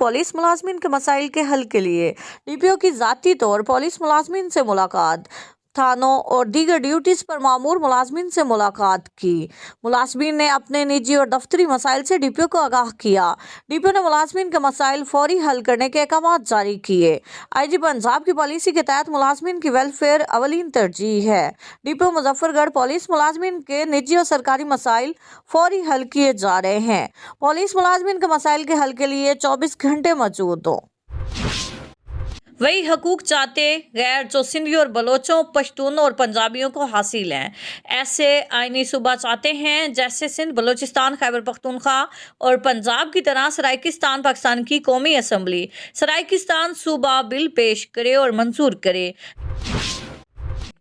Police मुलाजमीन के मसाइल के हल के लिए डीपीओ की ज़ाती तौर पुलिस मुलाजमीन से मुलाकात, थानों और दीगर ड्यूटीज़ पर मामूर मुलाजमीन से मुलाकात की। मुलाजमीन ने अपने निजी और दफ्तरी मसाइल से डीपीओ को आगाह किया। डीपीओ ने मुलाजमीन के मसाइल फौरी हल करने के अहकाम जारी किए। आईजी पंजाब की पॉलिसी के तहत मुलाजमीन की वेलफेयर अवलीन तरजीह है। डीपीओ मुजफ्फरगढ़ पुलिस मुलाजमीन के निजी और सरकारी मसाइल फौरी हल किए जा रहे हैं। पुलिस मुलाजमीन के मसाइल के हल के लिए 24 घंटे मौजूद हो। वही हकूक चाहते गैर जो सिंधी और बलोचों, पश्तूनों और पंजाबियों को हासिल हैं। ऐसे आईनी सूबा चाहते हैं जैसे सिंध, बलोचिस्तान, खैबर पख्तूनख्वा और पंजाब की तरह सराइकिस्तान पाकिस्तान की कौमी असम्बली सराइकिस्तान सूबा बिल पेश करे और मंजूर करे।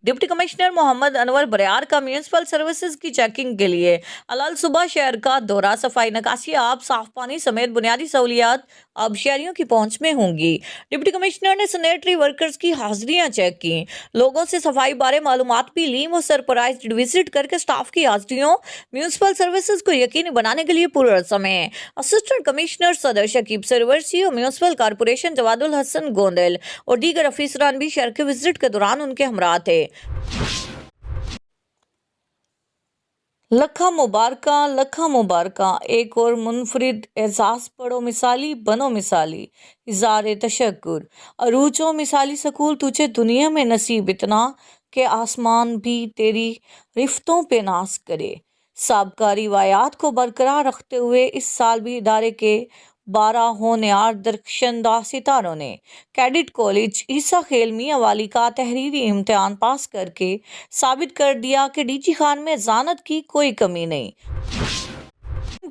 डिप्टी कमिश्नर मोहम्मद अनवर बरियार का म्यूनिसिपल सर्विसेज की चेकिंग के लिए अलाल सुबह शहर का दौरा, सफाई, निकासी आब, साफ पानी समेत बुनियादी सहूलियात अब शहरियों की पहुंच में होंगी। डिप्टी कमिश्नर ने सैनिटरी वर्कर्स की हाजिरियां चेक की, लोगों से सफाई बारे मालूमात भी ली और सरप्राइज विजिट करके स्टाफ की हाजिरियों म्यूनिसिपल सर्विसेज को यकीनी बनाने के लिए पुरअज़म है। Assistant commissioner Saddar Shakeeb Sarwar, CEO municipal corporation Jawadul Hassan Gondal और दीगर अफसरान भी शहर के विजिट के दौरान उनके हमरा थे। लखा मुबारका एक और मुनफरिद एजाज पढ़ो मिसाली बनो मिसाली इज़ारे तशक्कुर अरूजो मिसाली सकूल तुझे दुनिया में नसीब इतना के आसमान भी तेरी रिफ्तों पे नाज करे। साबका रिवायात को बरकरार रखते हुए इस साल भी इदारे के 12 होनहार दरख्शंदा सितारों ने कैडेट कॉलेज ईसा खेल मियां वाली का तहरीरी इम्तिहान पास करके साबित कर दिया कि डीजी खान में ज़ानत की कोई कमी नहीं।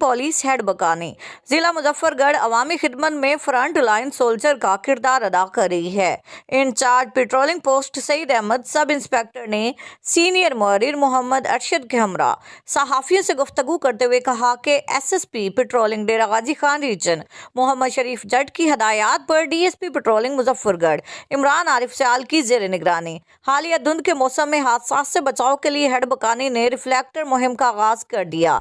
पुलिस हेड बकाने जिला मुजफ्फरगढ़ अवामी खिदमत में फ्रंट लाइन सोल्जर का किरदार अदा कर रही है। Incharge patrolling post Saeed Ahmed sub inspector ने सीनियर मुहर्रिर मोहम्मद अरशद के हमरा सहाफियों से गुफ्तगू करते हुए कहा कि एसएसपी पेट्रोलिंग डेरा गाजी खान रीजन मोहम्मद शरीफ जट की हदायत पर डीएसपी पेट्रोलिंग मुजफ्फरगढ़ इमरान आरिफ सयाल की जेर निगरानी हालिया धुंध के मौसम में हादसा से बचाव के लिए हेड बकानी ने रिफ्लेक्टर मुहिम का आगाज कर दिया।